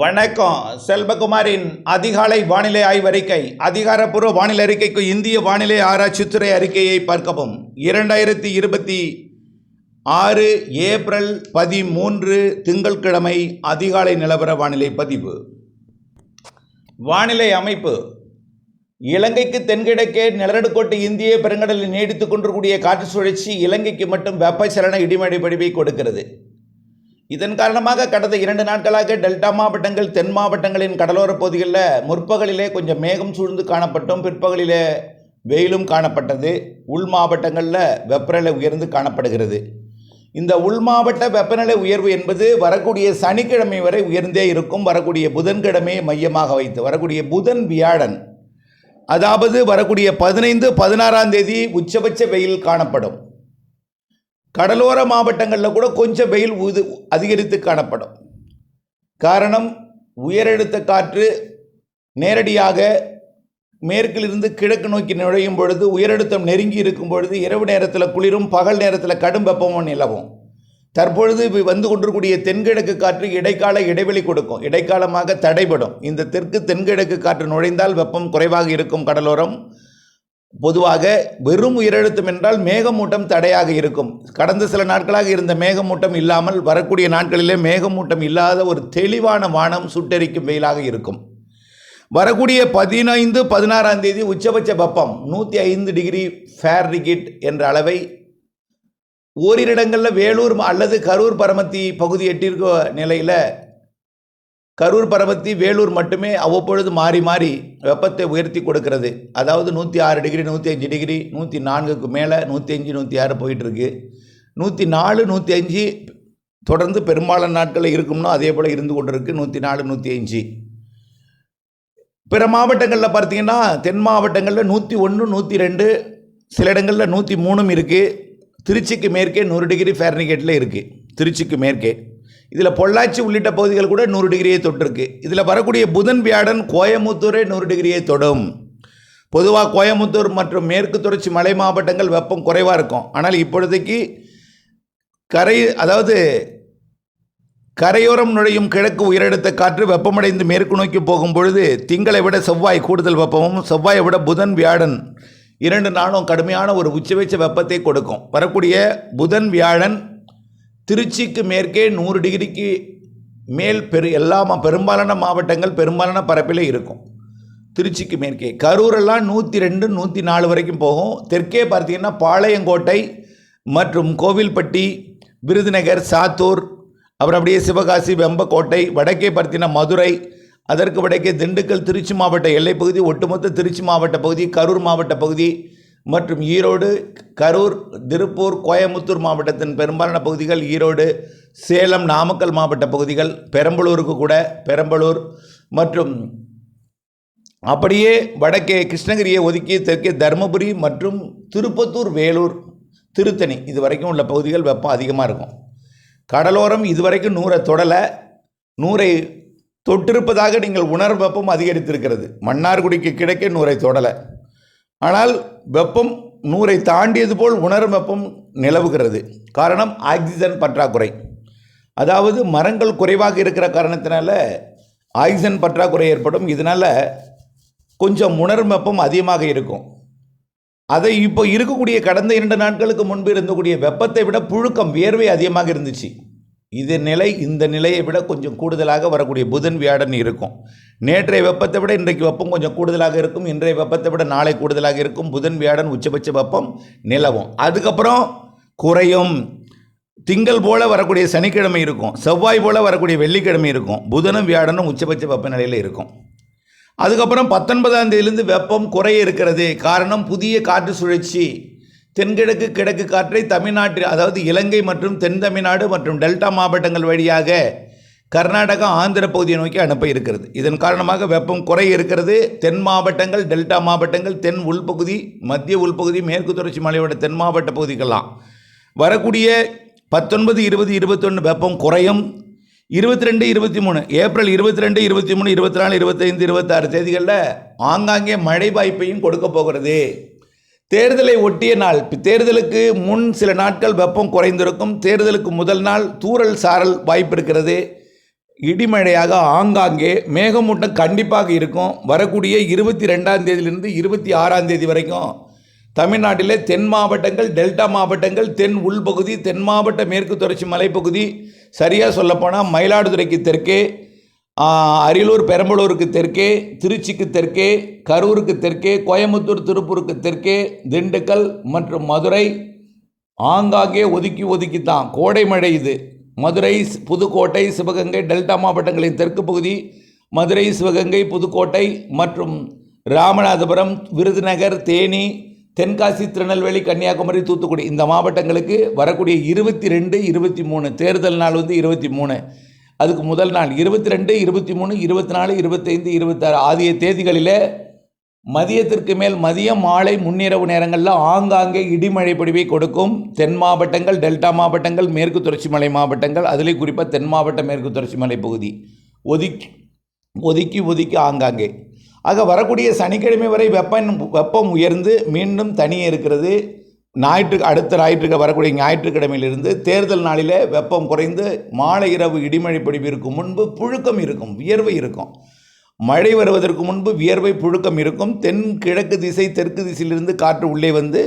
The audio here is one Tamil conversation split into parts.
வணக்கம். செல்வகுமாரின் அதிகாலை வானிலை ஆய்வறிக்கை. அதிகாரப்பூர்வ வானிலை அறிக்கைக்கு இந்திய வானிலை ஆராய்ச்சித்துறை அறிக்கையை பார்க்கவும். 2026 ஏப்ரல் 13 திங்கட்கிழமை அதிகாலை நிலவர வானிலை பதிவு. வானிலை அமைப்பு. இலங்கைக்கு தென்கிழக்கே நிலநடுக்கோட்டு இந்திய பெருங்கடலில் நீடித்துக் கொண்டிருக்கூடிய காற்று சுழற்சி இலங்கைக்கு மட்டும் வெப்பச்சலன இடிமழை பொழிவை கொடுக்கிறது. இதன் காரணமாக கடந்த 2 நாட்களாக டெல்டா மாவட்டங்கள், தென் மாவட்டங்களின் கடலோர பகுதிகளில் முற்பகலிலே கொஞ்சம் மேகம் சூழ்ந்து காணப்பட்டும், பிற்பகலிலே வெயிலும் காணப்பட்டது. உள் மாவட்டங்களில் வெப்பநிலை உயர்ந்து காணப்படுகிறது. இந்த உள் மாவட்ட வெப்பநிலை உயர்வு என்பது வரக்கூடிய சனிக்கிழமை வரை உயர்ந்தே இருக்கும். வரக்கூடிய புதன்கிழமையை மையமாக வைத்து வரக்கூடிய புதன், வியாழன், அதாவது வரக்கூடிய 15, 16ஆம் தேதி உச்சபட்ச வெயில் காணப்படும். கடலோர மாவட்டங்களில் கூட கொஞ்சம் வெயில் அதிகரித்து காணப்படும். காரணம், உயரழுத்த காற்று நேரடியாக மேற்கிலிருந்து கிழக்கு நோக்கி நுழையும் பொழுது, உயரழுத்தம் நெருங்கி இருக்கும் பொழுது இரவு நேரத்தில் குளிரும், பகல் நேரத்தில் கடும் வெப்பமும் நிலவும். தற்பொழுது வந்து கொண்டிருக்கூடிய தென்கிழக்கு காற்று இடைக்கால இடைவெளி கொடுக்கும், இடைக்காலமாக தடைபடும். இந்த தெற்கு தென்கிழக்கு காற்று நுழைந்தால் வெப்பம் குறைவாக இருக்கும். கடலோரம் பொதுவாக வெறும் உயரழுத்தம் என்றால் மேகமூட்டம் தடையாக இருக்கும். கடந்த சில நாட்களாக இருந்த மேகமூட்டம் இல்லாமல் வரக்கூடிய நாட்களிலே மேகமூட்டம் இல்லாத ஒரு தெளிவான வானம், சுட்டெரிக்கும் வெயிலாக இருக்கும். வரக்கூடிய 15, 16ஆம் தேதி உச்சபட்ச வெப்பம் 105 டிகிரி ஃபாரன்ஹீட் என்ற அளவை ஓரிரு இடங்களில் வேலூர் அல்லது கரூர் பரமத்தி பகுதி எட்டியிருக்க நிலையில் கரூர் பரமத்தி வேலூர் மட்டுமே அவ்வப்பொழுது மாறி மாறி வெப்பத்தை உயர்த்தி கொடுக்கிறது. அதாவது 106 டிகிரி, 105 டிகிரி, 104க்கு மேலே 105, 106 போயிட்டுருக்கு. 104, 105 தொடர்ந்து பெரும்பாலான நாட்களில் இருக்கும்னா அதே போல் இருந்து கொண்டிருக்கு. 104, 105. பிற மாவட்டங்களில் பார்த்தீங்கன்னா தென் மாவட்டங்களில் 101, 102, சில இடங்களில் 103 இருக்குது. திருச்சிக்கு மேற்கே 100 டிகிரி ஃபாரன்ஹீட்டில் இருக்குது. திருச்சிக்கு மேற்கே இதில் பொள்ளாச்சி உள்ளிட்ட பகுதிகள் கூட 100 டிகிரியை தொட்டிருக்கு. இதில் வரக்கூடிய புதன், வியாழன் கோயமுத்தூரே 100 டிகிரியை தொடும். பொதுவாக கோயமுத்தூர் மற்றும் மேற்கு தொடர்ச்சி மலை மாவட்டங்கள் வெப்பம் குறைவாக இருக்கும். ஆனால் இப்பொழுதைக்கு கரையோரம் நுழையும் கிழக்கு உயரழுத்த காற்று வெப்பமடைந்து மேற்கு நோக்கி போகும் பொழுது திங்களை விட செவ்வாய் கூடுதல் வெப்பமும், செவ்வாயை விட புதன், வியாழன் 2 நாளும் கடுமையான ஒரு உச்சபட்ச வெப்பத்தை கொடுக்கும். வரக்கூடிய புதன், வியாழன் திருச்சிக்கு மேற்கே 100 டிகிரிக்கு மேல் பெரும்பாலான மாவட்டங்கள் பெரும்பாலான பரப்பில் இருக்கும். திருச்சிக்கு மேற்கே கரூரெல்லாம் 102, 104 வரைக்கும் போகும். தெற்கே பார்த்தீங்கன்னா பாளையங்கோட்டை மற்றும் கோவில்பட்டி, விருதுநகர், சாத்தூர், அப்புறம் அப்படியே சிவகாசி, வெம்பக்கோட்டை, வடக்கே பார்த்தீங்கன்னா மதுரை, அதற்கு வடக்கே திண்டுக்கல், திருச்சி மாவட்ட எல்லைப்பகுதி, ஒட்டுமொத்த திருச்சி மாவட்ட பகுதி, கரூர் மாவட்ட பகுதி மற்றும் ஈரோடு, கரூர், திருப்பூர், கோயமுத்தூர் மாவட்டத்தின் பெரும்பாலான பகுதிகள், ஈரோடு, சேலம், நாமக்கல் மாவட்ட பகுதிகள், பெரம்பலூருக்கு கூட பெரம்பலூர் மற்றும் அப்படியே வடக்கே கிருஷ்ணகிரியை ஒதுக்கி தெற்கே தருமபுரி மற்றும் திருப்பத்தூர், வேலூர், திருத்தணி இது வரைக்கும் உள்ள பகுதிகள் வெப்பம் அதிகமாக இருக்கும். கடலோரம் இதுவரைக்கும் 100 தொடலை, 100 தொட்டிருப்பதாக நீங்கள் உணர் வெப்பம் அதிகரித்திருக்கிறது. மன்னார்குடிக்கு கிழக்கே 100 தொடலை. ஆனால் வெப்பம் 100 தாண்டியது போல் உணரும் வெப்பம் நிலவுகிறது. காரணம் ஆக்சிஜன் பற்றாக்குறை. அதாவது மரங்கள் குறைவாக இருக்கிற காரணத்தினால ஆக்சிஜன் பற்றாக்குறை ஏற்படும். இதனால் கொஞ்சம் உணரும் வெப்பம் அதிகமாக இருக்கும். அதை இப்போ இருக்கக்கூடிய கடந்த 2 நாட்களுக்கு முன்பு இருந்தக்கூடிய வெப்பத்தை விட புழுக்கம், வியர்வை அதிகமாக இருந்துச்சு. இந்த நிலையை விட கொஞ்சம் கூடுதலாக வரக்கூடிய புதன், வியாழன் இருக்கும். நேற்றைய வெப்பத்தை விட இன்றைக்கு வெப்பம் கொஞ்சம் கூடுதலாக இருக்கும். இன்றைய வெப்பத்தை விட நாளை கூடுதலாக இருக்கும். புதன், வியாழன் உச்சபட்ச வெப்பம் நிலவும். அதுக்கப்புறம் குறையும். திங்கள் போல வரக்கூடிய சனிக்கிழமை இருக்கும், செவ்வாய் போல வரக்கூடிய வெள்ளிக்கிழமை இருக்கும். புதனும் வியாழனும் உச்சபட்ச வெப்பநிலையில் இருக்கும். அதுக்கப்புறம் 19ஆம் தேதியிலிருந்து வெப்பம் குறைய இருக்கிறது. காரணம், புதிய காற்று சுழற்சி தென்கிழக்கு கிழக்கு காற்றை தமிழ்நாட்டில், அதாவது இலங்கை மற்றும் தென் தமிழ்நாடு மற்றும் டெல்டா மாவட்டங்கள் வழியாக கர்நாடகா, ஆந்திர பகுதியை நோக்கி அனுப்ப இருக்கிறது. இதன் காரணமாக வெப்பம் குறைய இருக்கிறது. தென் மாவட்டங்கள், டெல்டா மாவட்டங்கள், தென் உள்பகுதி, மத்திய உள்பகுதி, மேற்கு தொடர்ச்சி மலையோட தென் மாவட்ட பகுதிக்கெல்லாம் வரக்கூடிய 19, 20, 21 வெப்பம் குறையும். 22, 23 ஏப்ரல் 22, 23, 24, 25, 26 தேதிகளில் ஆங்காங்கே மழை வாய்ப்பையும் கொடுக்க போகிறது. தேர்தலை ஒட்டிய நாள், தேர்தலுக்கு முன் சில நாட்கள் வெப்பம் குறைந்திருக்கும். தேர்தலுக்கு முதல் நாள் தூறல் சாரல் வாய்ப்பு இருக்கிறது. இடிமழையாக ஆங்காங்கே மேகமூட்டம் கண்டிப்பாக இருக்கும். வரக்கூடிய 22ஆம் தேதியிலிருந்து 26ஆம் தேதி வரைக்கும் தமிழ்நாட்டிலே தென் மாவட்டங்கள், டெல்டா மாவட்டங்கள், தென் உள்பகுதி, தென் மாவட்ட மேற்கு தொடர்ச்சி மலைப்பகுதி, சரியாக சொல்லப்போனால் மயிலாடுதுறைக்கு தெற்கே, அரியலூர் பெரம்பலூருக்கு தெற்கே, திருச்சிக்கு தெற்கே, கரூருக்கு தெற்கே, கோயம்புத்தூர் திருப்பூருக்கு தெற்கே, திண்டுக்கல் மற்றும் மதுரை ஆங்காங்கே ஒதுக்கித்தான் கோடை மழை. இது மதுரை, புதுக்கோட்டை, சிவகங்கை டெல்டா மாவட்டங்களின் தெற்கு பகுதி, மதுரை, சிவகங்கை, புதுக்கோட்டை மற்றும் ராமநாதபுரம், விருதுநகர், தேனி, தென்காசி, திருநெல்வேலி, கன்னியாகுமரி, தூத்துக்குடி இந்த மாவட்டங்களுக்கு வரக்கூடிய 22, 23 தேர்தல் நாள் 23, அதுக்கு முதல் நாள் 22, 23, 24, 25, 26 ஆகிய தேதிகளில் மதியத்திற்கு மேல் மதியம், மாலை, முன்னிரவு நேரங்களில் ஆங்காங்கே இடிமழை பொழிவை கொடுக்கும். தென் மாவட்டங்கள், டெல்டா மாவட்டங்கள், மேற்கு தொடர்ச்சி மலை மாவட்டங்கள், அதிலே குறிப்பாக தென் மாவட்ட மேற்கு தொடர்ச்சி மலை பகுதி ஒதுக்கி ஆங்காங்கே. ஆக வரக்கூடிய சனிக்கிழமை வரை வெப்பம் உயர்ந்து மீண்டும் தனியே இருக்கிறது. அடுத்த வரக்கூடிய ஞாயிற்றுக்கிழமையிலிருந்து தேர்தல் நாளில் வெப்பம் குறைந்து மாலை இரவு இடிமழை பொழிவிற்கு முன்பு புழுக்கம் இருக்கும், வியர்வை இருக்கும். மழை வருவதற்கு முன்பு வியர்வை, புழுக்கம் இருக்கும். தென் கிழக்கு திசை, தெற்கு திசையிலிருந்து காற்று உள்ளே வந்து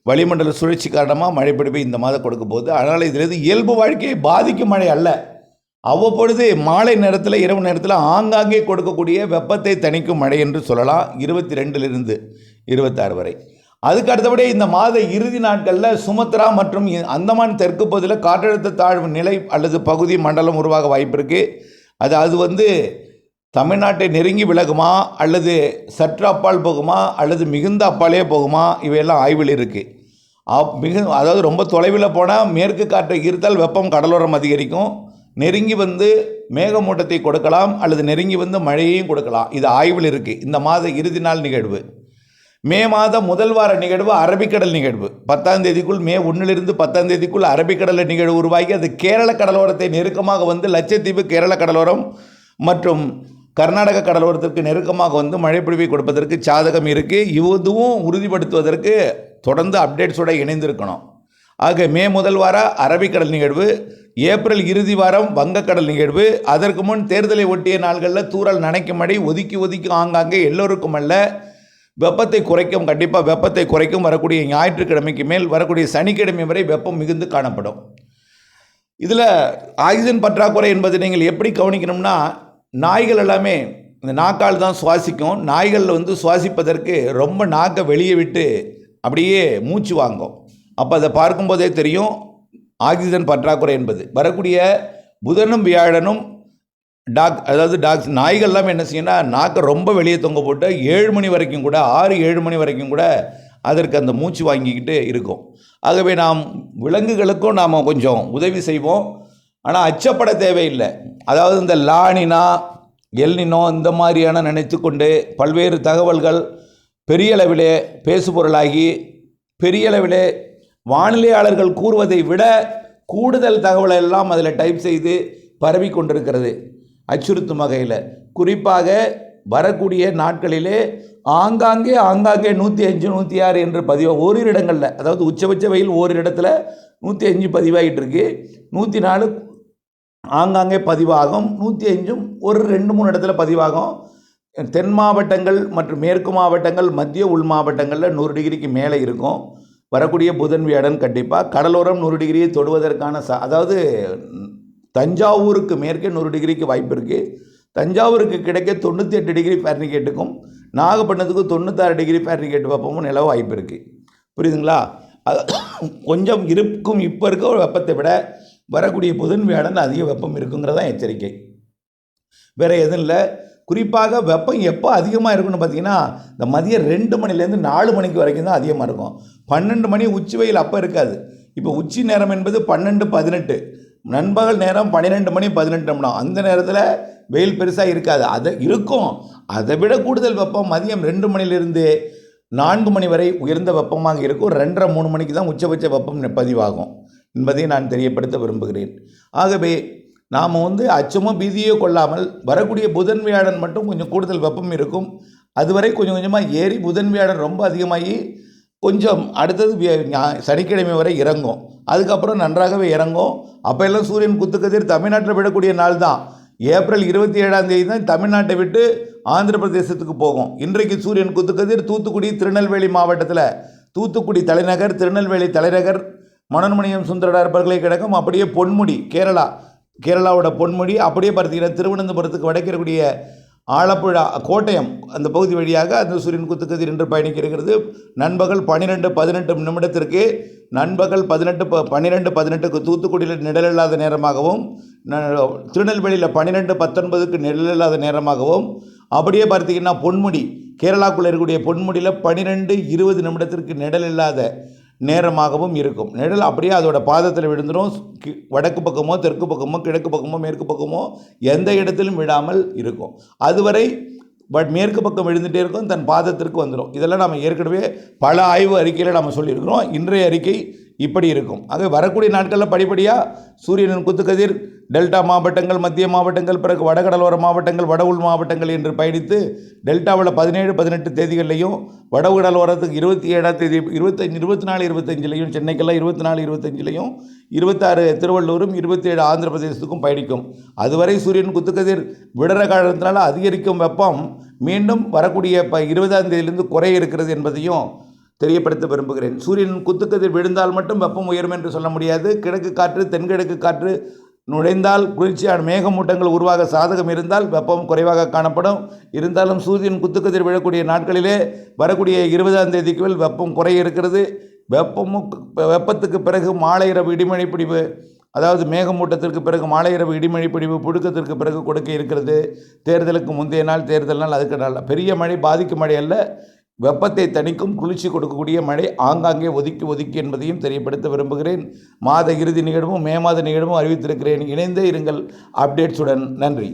வளிமண்டல சுழற்சி காரணமாக மழை பொழிவை இந்த மாதம் கொடுக்க போகுது. அதனால் இதிலிருந்து இயல்பு வாழ்க்கையை பாதிக்கும் மழை அல்ல. அவ்வப்பொழுது மாலை நேரத்தில், இரவு நேரத்தில் ஆங்காங்கே கொடுக்கக்கூடிய வெப்பத்தை தணிக்கும் மழை என்று சொல்லலாம். 22லிருந்து 26 வரை. அதுக்கு அடுத்தபடி இந்த மாத இறுதி நாட்களில் சுமத்ரா மற்றும் அந்தமான் தெற்கு பகுதியில் காற்றழுத்த தாழ்வு நிலை அல்லது பகுதி மண்டலம் உருவாக வாய்ப்பு இருக்குது. அது தமிழ்நாட்டை நெருங்கி விலகுமா, அல்லது சற்று அப்பால் போகுமா, அல்லது மிகுந்த அப்பாலே போகுமா, இவையெல்லாம் ஆய்வில் இருக்குது. அதாவது ரொம்ப தொலைவில் போனால் மேற்கு காற்றை ஈர்த்தால் வெப்பம் கடலோரம் அதிகரிக்கும். நெருங்கி வந்து மேகமூட்டத்தை கொடுக்கலாம், அல்லது நெருங்கி வந்து மழையையும் கொடுக்கலாம். இது ஆய்வில் இருக்குது. இந்த மாத இறுதி நாள் நிகழ்வு மே மாதம் முதல் வார நிகழ்வு அரபிக்கடல் நிகழ்வு. 10ஆம் தேதிக்குள், மே 1லிருந்து 10ஆம் தேதிக்குள் அரபிக்கடலில் நிகழ்வு உருவாகி அது கேரள கடலோரத்தை நெருக்கமாக வந்து லட்சத்தீவு, கேரள கடலோரம் மற்றும் கர்நாடக கடலோரத்திற்கு நெருக்கமாக வந்து மழைப்பொழிவை கொடுப்பதற்கு சாதகம் இருக்குது. இதுவும் உறுதிப்படுத்துவதற்கு தொடர்ந்து அப்டேட்ஸோடு இணைந்திருக்கணும். ஆக மே முதல் வார அரபிக்கடல் நிகழ்வு, ஏப்ரல் இறுதி வாரம் வங்கக்கடல் நிகழ்வு, அதற்கு முன் தேர்தலை ஒட்டிய நாள்களில் தூறல் நனைக்கும் மழை ஒதுக்கி ஆங்காங்கே எல்லோருக்கும் அல்ல, வெப்பத்தை குறைக்கும், கண்டிப்பாக வெப்பத்தை குறைக்கும். வரக்கூடிய ஞாயிற்றுக்கிழமைக்கு மேல் வரக்கூடிய சனிக்கிழமை வரை வெப்பம் மிகுந்து காணப்படும். இதில் ஆக்சிஜன் பற்றாக்குறை என்பது நீங்கள் எப்படி கவனிக்கணும்னா, நாய்கள் எல்லாமே இந்த நாக்கால் தான் சுவாசிக்கும். நாய்கள் சுவாசிப்பதற்கு ரொம்ப நாக்கை வெளியே விட்டு அப்படியே மூச்சு வாங்கும். அப்போ அதை பார்க்கும்போதே தெரியும் ஆக்சிஜன் பற்றாக்குறை என்பது. வரக்கூடிய புதனும் வியாழனும் நாய்கள் எல்லாமே என்ன செய்யணும்னா, நாக்கை ரொம்ப வெளியே தொங்க போட்டு 7 மணி வரைக்கும் கூட, 6-7 மணி வரைக்கும் கூட அதற்கு அந்த மூச்சு வாங்கிக்கிட்டு இருக்கும். ஆகவே நாம் விலங்குகளுக்கும் நாம் கொஞ்சம் உதவி செய்வோம். ஆனால் அச்சப்பட தேவையில்லை. அதாவது இந்த லானினா, எல்னினோ இந்த மாதிரியான நினைத்து கொண்டு பல்வேறு தகவல்கள் பெரிய அளவிலே பேசுபொருளாகி, பெரிய அளவிலே வானிலையாளர்கள் கூறுவதை விட கூடுதல் தகவலை எல்லாம் அதில் டைப் செய்து பரவி கொண்டிருக்கிறது அச்சுறுத்தும் வகையில். குறிப்பாக வரக்கூடிய நாட்களிலே ஆங்காங்கே 105, 106 என்று பதிவாக ஓரிரு இடங்களில், அதாவது உச்சபட்ச வெயில் ஓரிரு இடத்துல 105 பதிவாகிட்டு இருக்கு. 104 ஆங்காங்கே பதிவாகும். 105ம் ஒரு 2-3 இடத்துல பதிவாகும். தென் மாவட்டங்கள் மற்றும் மேற்கு மாவட்டங்கள், மத்திய உள் மாவட்டங்களில் 100 டிகிரிக்கு மேலே இருக்கும். வரக்கூடிய புதன் வியாழன் கண்டிப்பாக கடலோரம் 100 டிகிரியை தொடுவதற்கான அதாவது தஞ்சாவூருக்கு மேற்கே 100 டிகிரிக்கு வாய்ப்பு இருக்குது. தஞ்சாவூருக்கு கிடைக்க 98 டிகிரி ஃபாரன்ஹீட்டுக்கும், நாகப்பட்டினத்துக்கு 96 டிகிரி ஃபாரன்ஹீட் வெப்பமும் நிலவ வாய்ப்பு இருக்குது. புரியுதுங்களா? கொஞ்சம் இருக்கும். இப்போ இருக்க வெப்பத்தை விட வரக்கூடிய புதன் வியாழன் அதிக வெப்பம் இருக்குங்கிறதான் எச்சரிக்கை. வேறு எதுவும் இல்லை. குறிப்பாக வெப்பம் எப்போ அதிகமாக இருக்குன்னு பார்த்தீங்கன்னா, இந்த மதியம் 2 மணிலேருந்து 4 மணிக்கு வரைக்கும் தான் அதிகமாக இருக்கும். 12 மணி உச்சி வெயில் அப்போ இருக்காது. இப்போ உச்சி நேரம் என்பது 12-18, நண்பகல் நேரம் 12 மணி 18 நிமிடம். அந்த நேரத்தில் வெயில் பெருசாக இருக்காது. அதை விட கூடுதல் வெப்பம் மதியம் 2 மணிலிருந்து 4 மணி வரை உயர்ந்த வெப்பமாக இருக்கும். 2:30-3 மணிக்கு தான் உச்சபட்ச வெப்பம் பதிவாகும் என்பதை நான் தெரியப்படுத்த விரும்புகிறேன். ஆகவே நாம் அச்சமோ பீதியோ கொள்ளாமல் வரக்கூடிய புதன் வியாழன் மட்டும் கொஞ்சம் கூடுதல் வெப்பம் இருக்கும். அதுவரை கொஞ்சம் கொஞ்சமாக ஏறி புதன் வியாழன் ரொம்ப அதிகமாகி கொஞ்சம் அடுத்தது சனிக்கிழமை வரை இறங்கும். அதுக்கப்புறம் நன்றாகவே இறங்கும். அப்போ எல்லாம் சூரியன் குத்துக்கதிர் தமிழ்நாட்டில் விடக்கூடிய நாள் தான். ஏப்ரல் 27ஆம் தேதி தான் தமிழ்நாட்டை விட்டு ஆந்திர பிரதேசத்துக்கு போகும். இன்றைக்கு சூரியன் குத்துக்கதிர் தூத்துக்குடி திருநெல்வேலி மாவட்டத்தில், தூத்துக்குடி தலைநகர், திருநெல்வேலி தலைநகர், மனோன்மணியம் சுந்தரனார் பல்கலைக்கழகம், அப்படியே பொன்முடி கேரளாவோட பொன்முடி, அப்படியே பார்த்தீங்கன்னா திருவனந்தபுரத்துக்கு வடக்கிற்குரிய ஆலப்புழா கோட்டயம் அந்த பகுதி வழியாக அந்த சூரியன் குத்துக்கதிர் என்று பயணிக்க இருக்கிறது. நண்பகல் 12:18 நிமிடத்திற்கு, நண்பகல் 12:18க்கு தூத்துக்குடியில் நிழலில்லாத நேரமாகவும், திருநெல்வேலியில் 12:19க்கு நிழலில்லாத நேரமாகவும், அப்படியே பார்த்தீங்கன்னா பொன்முடி கேரளாக்குள்ளே இருக்கக்கூடிய பொன்முடியில் 12:20 நிமிடத்திற்கு நிழலில்லாத நேரமாகவும் இருக்கும். நிழல் அப்படியே அதோட பாதத்தில் விழுந்துடும். வடக்கு பக்கமோ தெற்கு பக்கமோ கிழக்கு பக்கமோ மேற்கு பக்கமோ எந்த இடத்திலும் விடாமல் இருக்கும். அதுவரை மேற்கு பக்கம் விழுந்துகிட்டே இருக்கும், தன் பாதத்திற்கு வந்துடும். இதெல்லாம் நம்ம ஏற்கனவே பல ஆய்வு அறிக்கையில் நம்ம சொல்லியிருக்கிறோம். இன்றைய அறிக்கை இப்படி இருக்கும். ஆக வரக்கூடிய நாட்களில் படிப்படியாக சூரியனின் குத்துக்கதிர் டெல்டா மாவட்டங்கள், மத்திய மாவட்டங்கள், பிறகு வடகடலோர மாவட்டங்கள், வட உள் மாவட்டங்கள் என்று பயணித்து டெல்டாவில் 17, 18 தேதிகள்லையும், வடகடலோரத்துக்கு 27ஆம் தேதி 25, 24, 25லையும், சென்னைக்கெல்லாம் 24, 25லையும், 26 திருவள்ளூரும், 27 ஆந்திர பிரதேசத்துக்கும் பயணிக்கும். அதுவரை சூரியன் குத்துக்கதிர் விடுற காலத்தினால அதிகரிக்கும் வெப்பம் மீண்டும் வரக்கூடிய 20ஆம் தேதியிலிருந்து குறைய இருக்கிறது என்பதையும் தெரியப்படுத்த விரும்புகிறேன். சூரியன் குத்துக்கதிர் விழுந்தால் மட்டும் வெப்பம் உயரும் என்று சொல்ல முடியாது. கிழக்கு காற்று, தென்கிழக்கு காற்று நுழைந்தால், குளிர்ச்சியான மேகமூட்டங்கள் உருவாக சாதகம் இருந்தால் வெப்பம் குறைவாக காணப்படும். இருந்தாலும் சூரியன் குத்துக்கதிர் விழக்கூடிய நாட்களிலே வரக்கூடிய 20ஆம் தேதிக்கு மேல் வெப்பம் குறைய இருக்கிறது. வெப்பத்துக்கு பிறகு மாலை இரவு இடிமழை பிடிவு, அதாவது மேகமூட்டத்திற்கு பிறகு மாலை இரவு இடிமழை பிடிவு புழுக்கத்திற்கு பிறகு கொடுக்க இருக்கிறது. தேர்தலுக்கு முந்தைய நாள், தேர்தல் நாள், அதுக்கு நாள் பெரிய மழை, பாதிக்கும் மழை அல்ல, வெப்பத்தை தணிக்கும், குளிர்ச்சி கொடுக்கக்கூடிய மழை ஆங்காங்கே ஒதுக்கி என்பதையும் தெரியப்படுத்த விரும்புகிறேன். மாத இறுதி நிகழ்வும் மே மாத நிகழ்வும் அறிவித்திருக்கிறேன். இணைந்தே இருங்கள் அப்டேட்ஸுடன். நன்றி.